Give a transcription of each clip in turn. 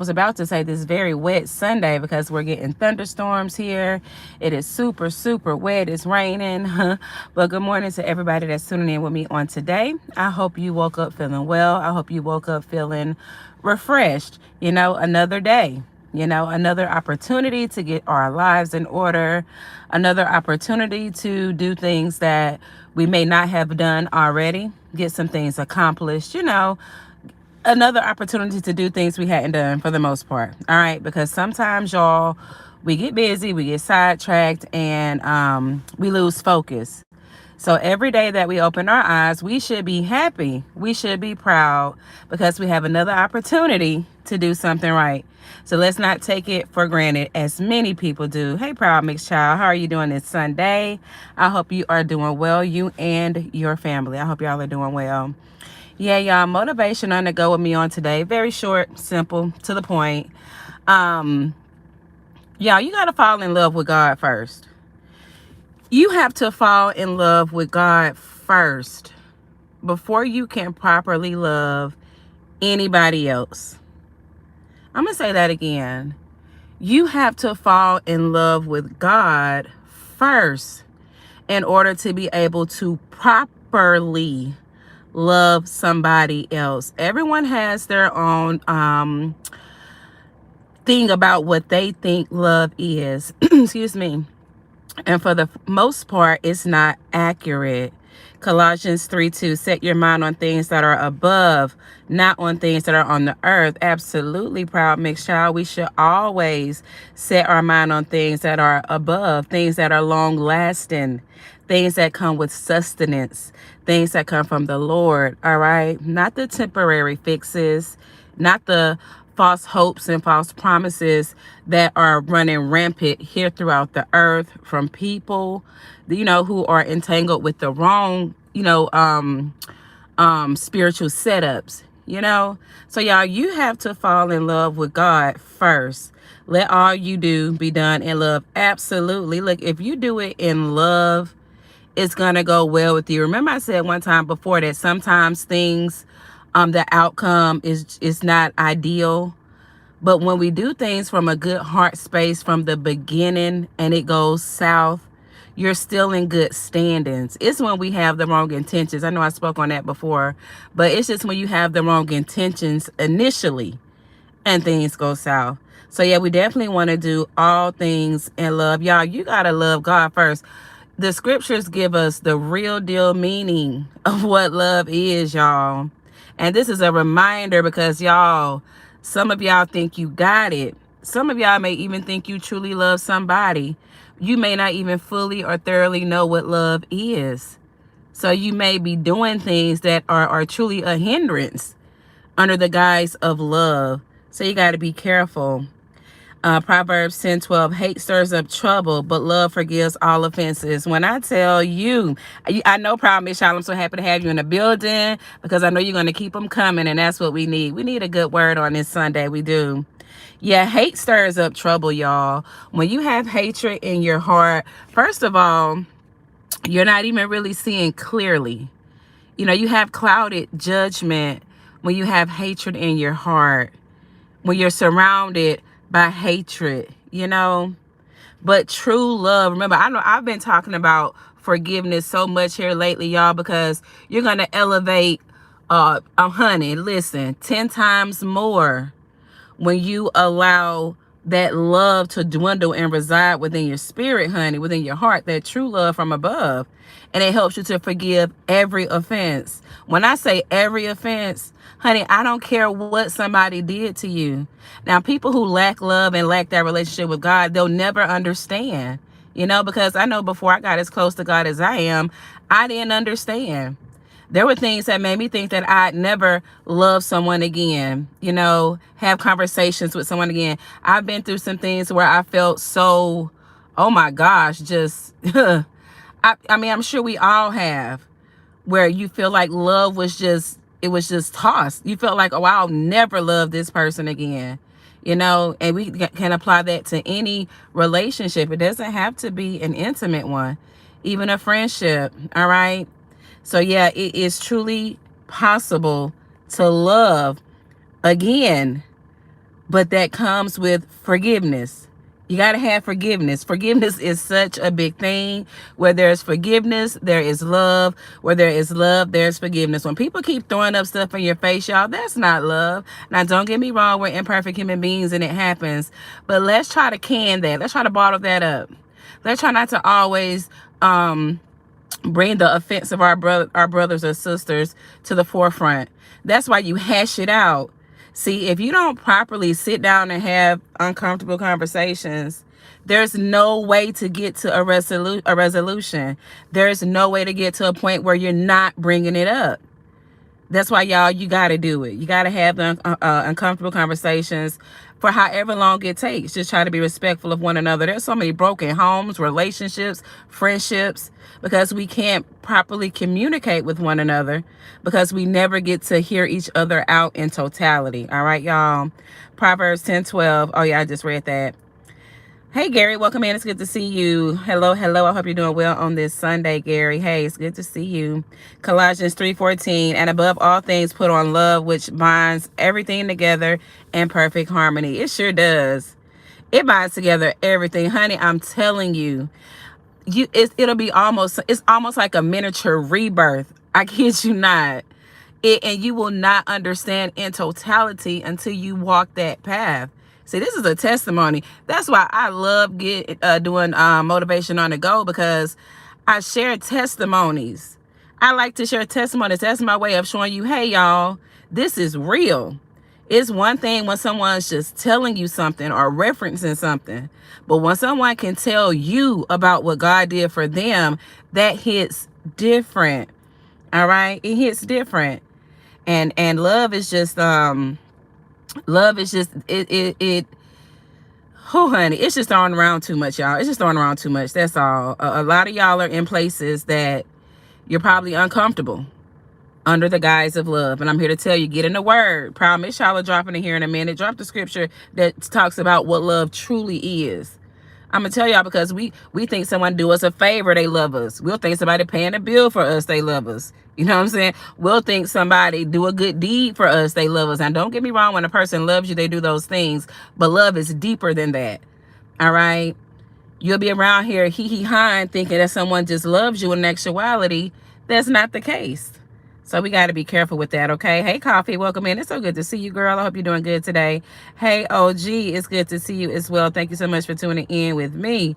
was about to say this very wet Sunday because we're getting thunderstorms here. It is super, super wet. It's raining. But good morning to everybody that's tuning in with me on today. I hope you woke up feeling well. I hope you woke up feeling refreshed. Another day. Another opportunity to get our lives in order, another opportunity to do things that we may not have done already, get some things accomplished, another opportunity to do things we hadn't done for the most part. All right. Because sometimes, y'all, we get busy, we get sidetracked, and we lose focus. So every day that we open our eyes, we should be happy. We should be proud because we have another opportunity to do something right. So let's not take it for granted as many people do. Hey, proud mixed child, how are you doing this Sunday? I hope you are doing well, you and your family. I hope y'all are doing well. Yeah, y'all, motivation on the go with me on today. Very short, simple, to the point. Um, y'all, you got to fall in love with God first. You have to fall in love with God first before you can properly love anybody else. I'm going to say that again. You have to fall in love with God first in order to be able to properly love somebody else. Everyone has their own thing about what they think love is. Excuse me. And for the most part, it's not accurate. Colossians 3:2, set your mind on things that are above, not on things that are on the earth. Absolutely, proud mixed child. We should always set our mind on things that are above, things that are long lasting, things that come with sustenance, things that come from the Lord. All right. Not the temporary fixes, not the false hopes and false promises that are running rampant here throughout the earth from people, who are entangled with the wrong, spiritual setups, So y'all, you have to fall in love with God first. Let all you do be done in love. Absolutely. Look, if you do it in love, it's going to go well with you. Remember I said one time before that sometimes things, the outcome is not ideal. But when we do things from a good heart space from the beginning and it goes south, you're still in good standings. It's when we have the wrong intentions. I know I spoke on that before, but it's just when you have the wrong intentions initially and things go south. So yeah, we definitely want to do all things in love. Y'all, you got to love God first. The scriptures give us the real deal meaning of what love is, y'all. And this is a reminder because y'all, some of y'all think you got it. Some of y'all may even think you truly love somebody. You may not even fully or thoroughly know what love is. So you may be doing things that are truly a hindrance under the guise of love. So you got to be careful. Proverbs 10:12, hate stirs up trouble, but love forgives all offenses. When I tell you, I know, proud Miss Charlotte, I'm so happy to have you in the building because I know you're going to keep them coming, and that's what we need. We need a good word on this Sunday. We do. Yeah, hate stirs up trouble, y'all. When you have hatred in your heart, first of all, you're not even really seeing clearly. You have clouded judgment when you have hatred in your heart, when you're surrounded by hatred. But true love, remember, I know I've been talking about forgiveness so much here lately, y'all, because you're going to elevate, honey, listen, 10 times more when you allow that love to dwindle and reside within your spirit, honey, within your heart, that true love from above. And it helps you to forgive every offense. When I say every offense, honey, I don't care what somebody did to you. Now, people who lack love and lack that relationship with God, they'll never understand, because I know before I got as close to God as I am, I didn't understand. There were things that made me think that I'd never love someone again, have conversations with someone again. I've been through some things where I felt so, oh my gosh, just, I mean, I'm sure we all have, where you feel like love was just, it was just tossed. You felt like, oh, I'll never love this person again, and we can apply that to any relationship. It doesn't have to be an intimate one, even a friendship. All right. So yeah, it is truly possible to love again, but that comes with forgiveness. You got to have forgiveness. Forgiveness is such a big thing. Where there's forgiveness, there is love. Where there is love, there's forgiveness. When people keep throwing up stuff in your face, y'all, that's not love. Now, don't get me wrong, we're imperfect human beings and it happens. But let's try to can that. Let's try to bottle that up. Let's try not to always bring the offense of our brothers or sisters to the forefront. That's why you hash it out. See, if you don't properly sit down and have uncomfortable conversations, there's no way to get to a resolution. There's no way to get to a point where you're not bringing it up. That's why, y'all, you got to do it. You got to have the uncomfortable conversations for however long it takes. Just try to be respectful of one another. There's so many broken homes, relationships, friendships, because we can't properly communicate with one another, because we never get to hear each other out in totality. All right, y'all. Proverbs 10:12. Oh, yeah, I just read that. Hey, Gary, welcome in. It's good to see you. Hello, hello. I hope you're doing well on this Sunday, Gary. Hey, it's good to see you. Colossians 3:14, and above all things, put on love, which binds everything together in perfect harmony. It sure does. It binds together everything, honey. I'm telling you, it's almost like a miniature rebirth. I kid you not. And you will not understand in totality until you walk that path. See, this is a testimony. That's why I love doing motivation on the go, because I share testimonies. I like to share testimonies. That's my way of showing you, hey, y'all, this is real. It's one thing when someone's just telling you something or referencing something, but when someone can tell you about what God did for them, that hits different. All right, it hits different. And love is just honey, it's just throwing around too much, y'all. It's just throwing around too much. That's all. A lot of y'all are in places that you're probably uncomfortable under the guise of love. And I'm here to tell you, get in the word. Promise y'all are dropping it here in a minute. Drop the scripture that talks about what love truly is. I'm going to tell y'all, because we think someone do us a favor, they love us. We'll think somebody paying a bill for us, they love us. You know what I'm saying? We'll think somebody do a good deed for us, they love us. And don't get me wrong, when a person loves you, they do those things. But love is deeper than that. All right? You'll be around here hee-hee-hawing thinking that someone just loves you. In actuality, that's not the case. So we got to be careful with that, okay? Hey, Coffee, welcome in. It's so good to see you, girl. I hope you're doing good today. Hey, OG, it's good to see you as well. Thank you so much for tuning in with me.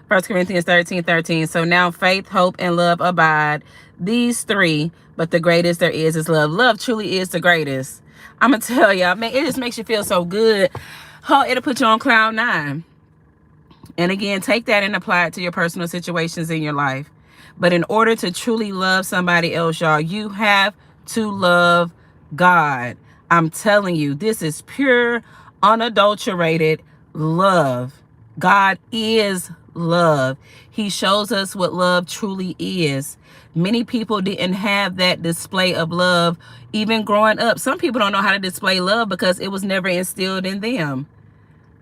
1 Corinthians 13:13. So now faith, hope, and love abide. These three, but the greatest there is love. Love truly is the greatest. I'm going to tell y'all, man, it just makes you feel so good. Oh, it'll put you on cloud 9. And again, take that and apply it to your personal situations in your life. But in order to truly love somebody else, y'all, you have to love God. I'm telling you, this is pure, unadulterated love. God is love. He shows us what love truly is. Many people didn't have that display of love even growing up. Some people don't know how to display love because it was never instilled in them.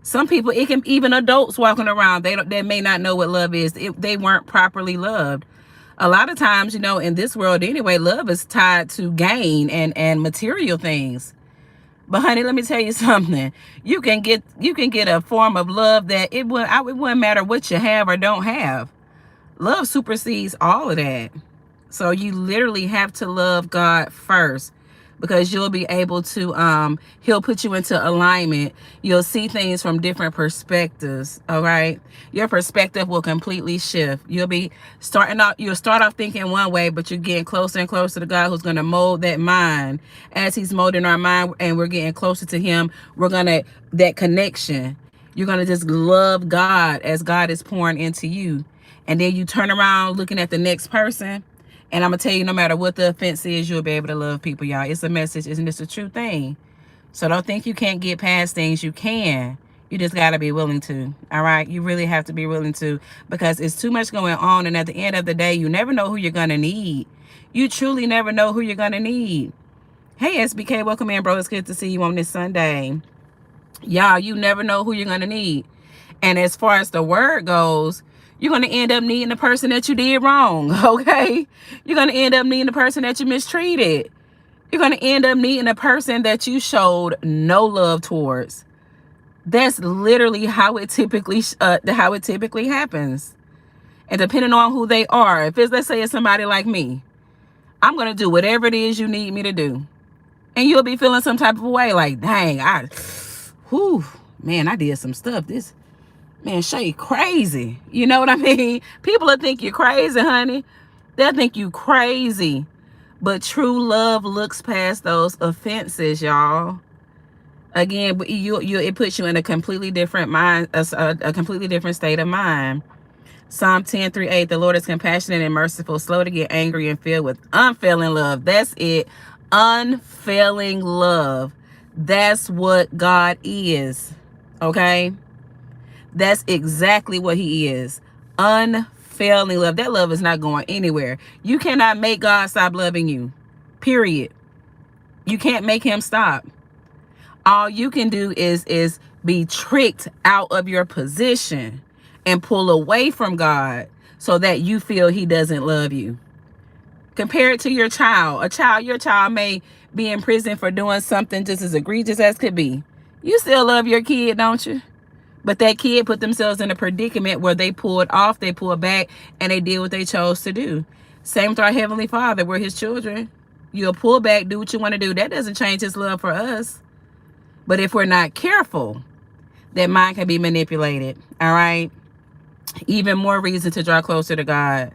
Some people, it can even adults walking around, they may not know what love is. They weren't properly loved. A lot of times, you know, in this world anyway, love is tied to gain and material things. But honey, let me tell you something. You can get a form of love that it wouldn't matter what you have or don't have. Love supersedes all of that. So you literally have to love God first, because you'll be able to, he'll put you into alignment. You'll see things from different perspectives, all right? Your perspective will completely shift. You'll start off thinking one way, but you're getting closer and closer to God, who's going to mold that mind. As he's molding our mind and we're getting closer to him, that connection, you're going to just love God as God is pouring into you. And then you turn around looking at the next person. And I'm going to tell you, no matter what the offense is, you'll be able to love people, y'all. It's a message. Isn't this a true thing? So don't think you can't get past things. You can. You just got to be willing to. All right? You really have to be willing to, because it's too much going on. And at the end of the day, you never know who you're going to need. You truly never know who you're going to need. Hey, SBK, welcome in, bro. It's good to see you on this Sunday. Y'all, you never know who you're going to need. And as far as the word goes, you're going to end up needing the person that you did wrong, okay? You're going to end up needing the person that you mistreated. You're going to end up needing a person that you showed no love towards. That's literally how it typically happens. And depending on who they are, if it's, let's say it's somebody like me, I'm gonna do whatever it is you need me to do, and you'll be feeling some type of way, like, dang, whew, man, I did some stuff. This man, Shay, crazy. You know what I mean? People will think you're crazy, honey. They'll think you crazy. But true love looks past those offenses, y'all. Again, it puts you in a completely different mind, a completely different state of mind. Psalm 10:3-8, the Lord is compassionate and merciful, slow to get angry, and filled with unfailing love. That's it. Unfailing love. That's what God is. Okay? That's exactly what he is. Unfailing love. That love is not going anywhere. You cannot make God stop loving you. Period. You can't make him stop. All you can do is be tricked out of your position and pull away from God so that you feel he doesn't love you. Compare it to your child. Your child may be in prison for doing something just as egregious as could be. You still love your kid, don't you? But that kid put themselves in a predicament where they pulled off, they pulled back, and they did what they chose to do. Same with our Heavenly Father. We're his children. You'll pull back, do what you want to do. That doesn't change his love for us. But if we're not careful, that mind can be manipulated. All right? Even more reason to draw closer to God.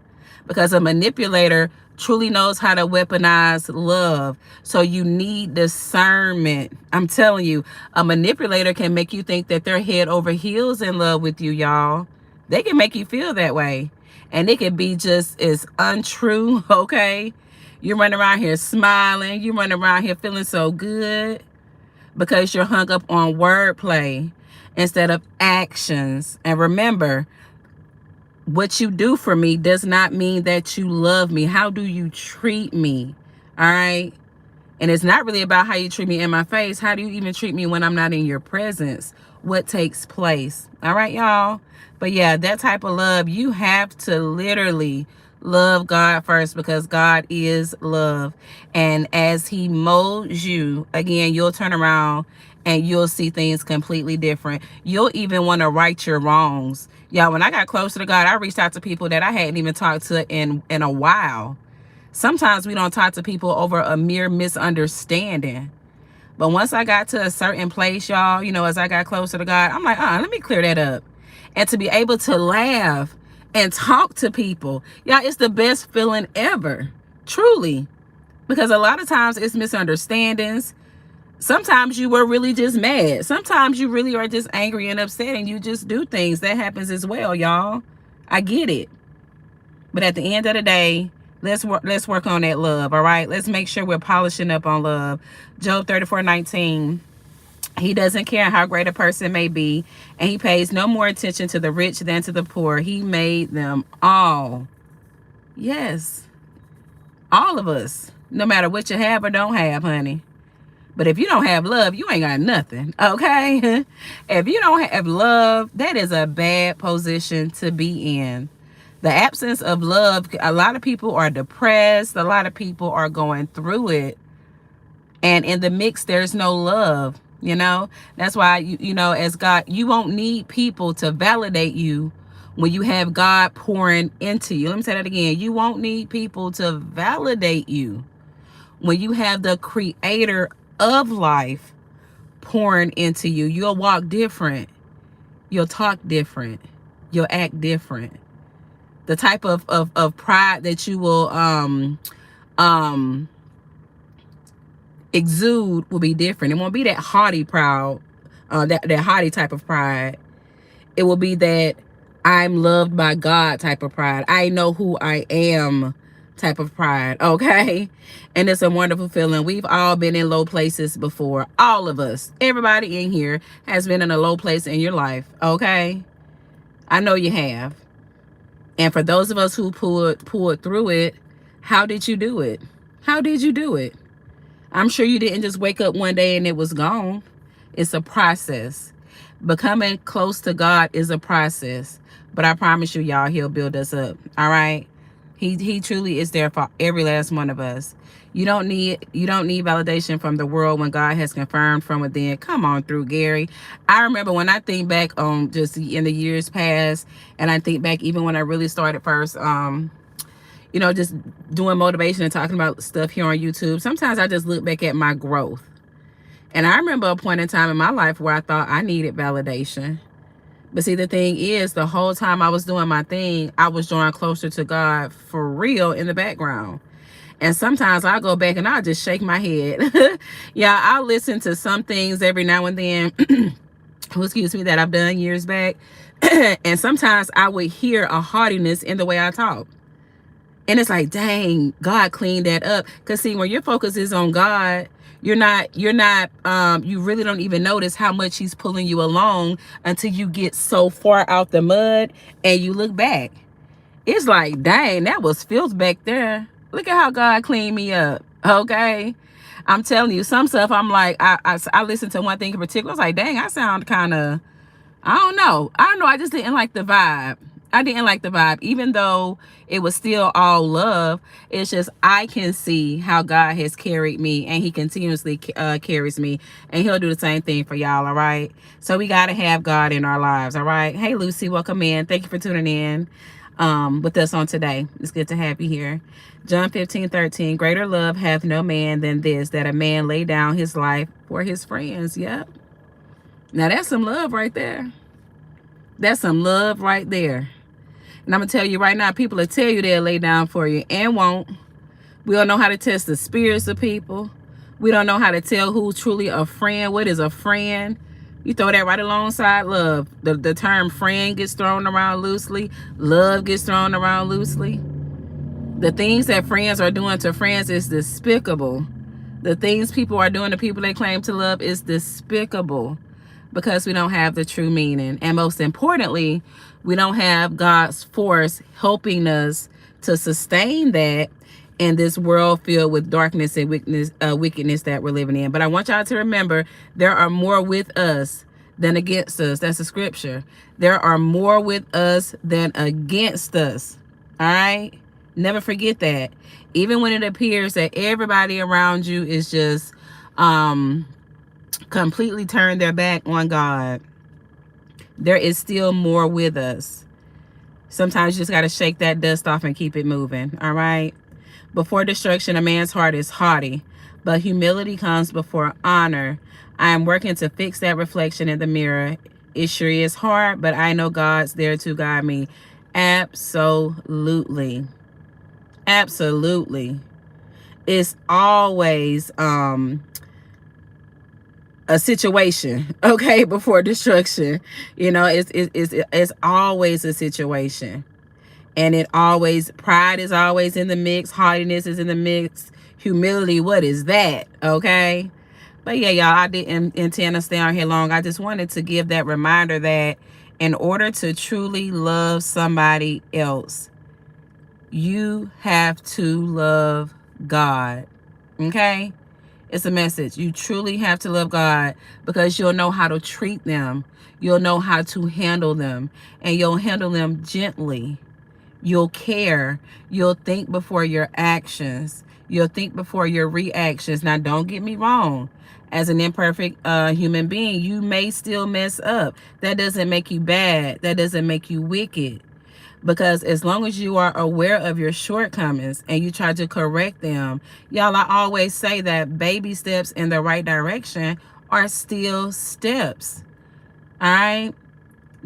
Because a manipulator truly knows how to weaponize love. So you need discernment. I'm telling you, a manipulator can make you think that they're head over heels in love with you, y'all. They can make you feel that way. And it can be just as untrue, okay? You're running around here smiling. You're running around here feeling so good because you're hung up on wordplay instead of actions. And remember, what you do for me does not mean that you love me. How do you treat me? All right? And it's not really about how you treat me in my face. How do you even treat me when I'm not in your presence? What takes place? All right, y'all? But yeah, that type of love, you have to literally love God first, because God is love. And as he molds you, again, you'll turn around and you'll see things completely different. You'll even want to right your wrongs. Y'all, when I got closer to God, I reached out to people that I hadn't even talked to in a while. Sometimes we don't talk to people over a mere misunderstanding. But once I got to a certain place, y'all, you know, as I got closer to God, I'm like, let me clear that up. And to be able to laugh and talk to people, y'all, it's the best feeling ever. Truly. Because a lot of times it's misunderstandings. Sometimes you were really just mad. Sometimes you really are just angry and upset and you just do things. That happens as well, y'all. I get it. But at the end of the day, let's work on that love, all right? Let's make sure we're polishing up on love. Job 34:19. He doesn't care how great a person may be, and he pays no more attention to the rich than to the poor. He made them all. Yes, all of us, no matter what you have or don't have, honey. But if you don't have love, you ain't got nothing, okay? If you don't have love, that is a bad position to be in. The absence of love, a lot of people are depressed. A lot of people are going through it. And in the mix, there's no love, you know? That's why, you know, as God, you won't need people to validate you when you have God pouring into you. Let me say that again. You won't need people to validate you when you have the creator of life pouring into you. You'll walk different. You'll talk different. You'll act different. The type of pride that you will exude will be different. It won't be that haughty proud, that haughty type of pride. It will be that I'm loved by God type of pride. I know who I am type of pride, okay? And it's a wonderful feeling. We've all been in low places before. All of us. Everybody in here has been in a low place in your life, okay? I know you have. And for those of us who pulled through it, how did you do it? How did you do it? I'm sure you didn't just wake up one day and it was gone. It's a process. Becoming close to God is a process. But I promise you, y'all, he'll build us up. All right? He truly is there for every last one of us. You don't need validation from the world when God has confirmed from within. Come on through, Gary. I remember when I think back on just in the years past, and I think back even when I really started first, just doing motivation and talking about stuff here on YouTube. Sometimes I just look back at my growth. And I remember a point in time in my life where I thought I needed validation. But see, the thing is, the whole time I was doing my thing, I was drawing closer to God for real in the background. And sometimes I'll go back and I'll just shake my head. Yeah, I'll listen to some things every now and then, excuse me, that I've done years back. And sometimes I would hear a haughtiness in the way I talk. And it's like, dang, God cleaned that up. Because see, when your focus is on God, you really don't even notice how much he's pulling you along until you get so far out the mud and you look back. It's like, dang, that was filth back there. Look at how God cleaned me up. Okay. I'm telling you, some stuff I'm like, I listened to one thing in particular. I was like, dang, I sound kind of, I don't know. I just didn't like the vibe. I didn't like the vibe, even though it was still all love. It's just I can see how God has carried me, and he continuously carries me, and he'll do the same thing for y'all, all right? So we got to have God in our lives, all right? Hey, Lucy, welcome in. Thank you for tuning in with us on today. It's good to have you here. John 15:13, greater love hath no man than this, that a man lay down his life for his friends. Yep. Now that's some love right there. That's some love right there. And I'm going to tell you right now, people will tell you they'll lay down for you and won't. We don't know how to test the spirits of people. We don't know how to tell who's truly a friend. What is a friend? You throw that right alongside love. The term friend gets thrown around loosely. Love gets thrown around loosely. The things that friends are doing to friends is despicable. The things people are doing to people they claim to love is despicable, because we don't have the true meaning. And most importantly, we don't have God's force helping us to sustain that in this world filled with darkness and wickedness that we're living in. But I want y'all to remember, there are more with us than against us. That's the scripture. There are more with us than against us. All right? Never forget that. Even when it appears that everybody around you is just completely turned their back on God, there is still more with us. Sometimes you just got to shake that dust off and keep it moving. All right. Before destruction, a man's heart is haughty, but humility comes before honor. I am working to fix that reflection in the mirror. It sure is hard, but I know God's there to guide me. Absolutely. Absolutely. It's always a situation, okay, before destruction. It's always a situation. And pride is always in the mix. Haughtiness is in the mix. Humility, what is that? Okay. But yeah, y'all, I didn't intend to stay on here long. I just wanted to give that reminder that in order to truly love somebody else, you have to love God. Okay. It's a message. You truly have to love God, because you'll know how to treat them. You'll know how to handle them, and you'll handle them gently. You'll care. You'll think before your actions. You'll think before your reactions. Now, don't get me wrong. As an imperfect human being, you may still mess up. That doesn't make you bad. That doesn't make you wicked. Because as long as you are aware of your shortcomings and you try to correct them, y'all, I always say that baby steps in the right direction are still steps. All right?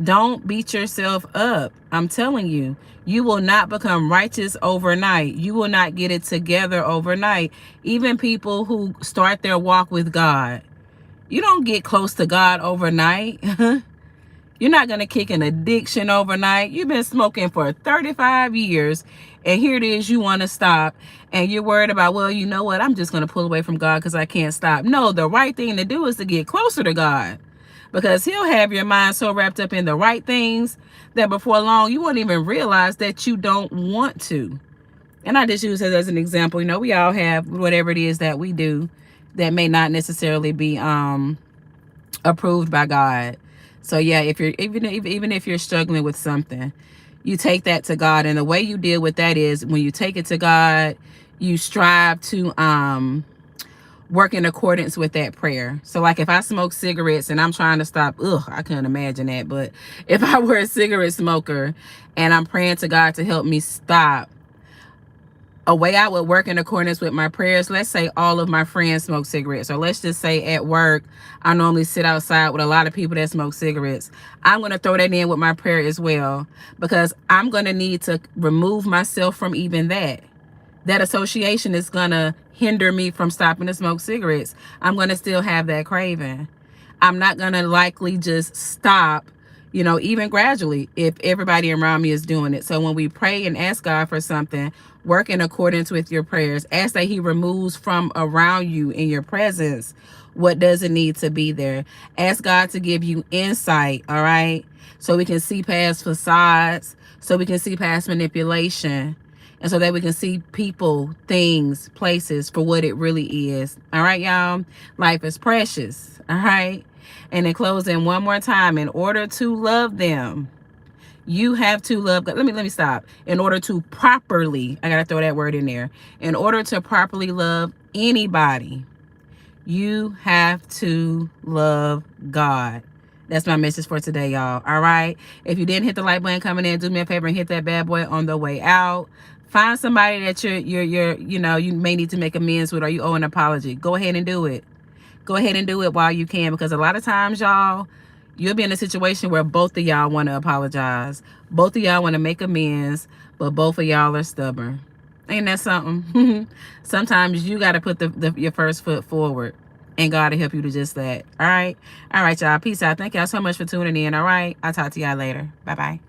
Don't beat yourself up. I'm telling you, you will not become righteous overnight. You will not get it together overnight. Even people who start their walk with God, you don't get close to God overnight. You're not going to kick an addiction overnight. You've been smoking for 35 years, and here it is, you want to stop, and you're worried about, well, you know what, I'm just going to pull away from God because I can't stop. No, the right thing to do is to get closer to God, because he'll have your mind so wrapped up in the right things that before long, you won't even realize that you don't want to. And I just use it as an example. We all have whatever it is that we do that may not necessarily be approved by God. So yeah, if you're even if you're struggling with something, you take that to God. And the way you deal with that is when you take it to God, you strive to work in accordance with that prayer. So like if I smoke cigarettes and I'm trying to stop, I couldn't imagine that. But if I were a cigarette smoker and I'm praying to God to help me stop, a way I would work in accordance with my prayers, let's say all of my friends smoke cigarettes, or let's just say at work, I normally sit outside with a lot of people that smoke cigarettes. I'm going to throw that in with my prayer as well, because I'm going to need to remove myself from even that. That association is going to hinder me from stopping to smoke cigarettes. I'm going to still have that craving. I'm not going to likely just stop, even gradually, if everybody around me is doing it. So when we pray and ask God for something, work in accordance with your prayers. Ask that he removes from around you in your presence what doesn't need to be there. Ask God to give you insight, all right? So we can see past facades, so we can see past manipulation, and so that we can see people, things, places for what it really is. All right, y'all? Life is precious, all right? And in closing, one more time, in order to love them, you have to love God. Let me stop. In order to properly, I got to throw that word in there. In order to properly love anybody, you have to love God. That's my message for today, y'all. All right. If you didn't hit the like button coming in, do me a favor and hit that bad boy on the way out. Find somebody that you may need to make amends with, or you owe an apology. Go ahead and do it. Go ahead and do it while you can, because a lot of times, y'all, you'll be in a situation where both of y'all want to apologize. Both of y'all want to make amends, but both of y'all are stubborn. Ain't that something? Sometimes you got to put your first foot forward, and God will help you to just that. All right? All right, y'all. Peace out. Thank y'all so much for tuning in. All right? I'll talk to y'all later. Bye-bye.